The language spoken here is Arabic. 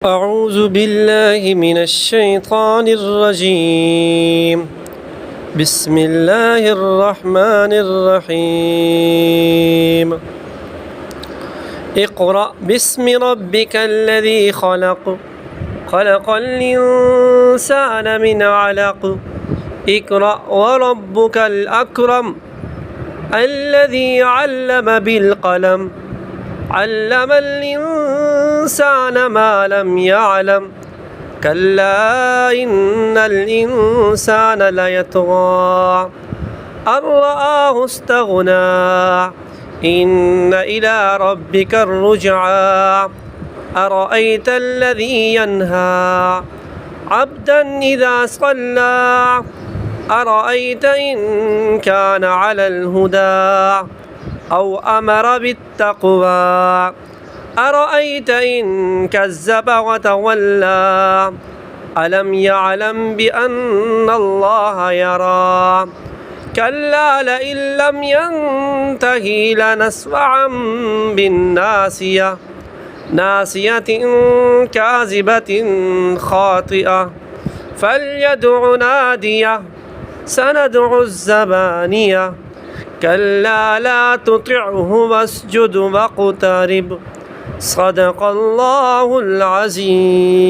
أعوذ بالله من الشيطان الرجيم. بسم الله الرحمن الرحيم. اقرأ باسم ربك الذي خلق خلق الإنسان من علق اقرأ وربك الأكرم الذي علم بالقلم علم الإنسان ما لم يعلم كلا إن الإنسان ليطغى أن رآه استغنى إن إلى ربك الرجعى أرأيت الذي ينهى عبدا إذا صلى أرأيت إن كان على الهدى أو أمر بالتقوى أرأيت إن كذب وتولى ألم يعلم بأن الله يرى كلا لئن لم ينته لنسفعا بالناصية ناصية كاذبة خاطئة فليدع ناديه سندع الزبانية كلا لا تطعه واسجد واقترب صدق الله العظيم.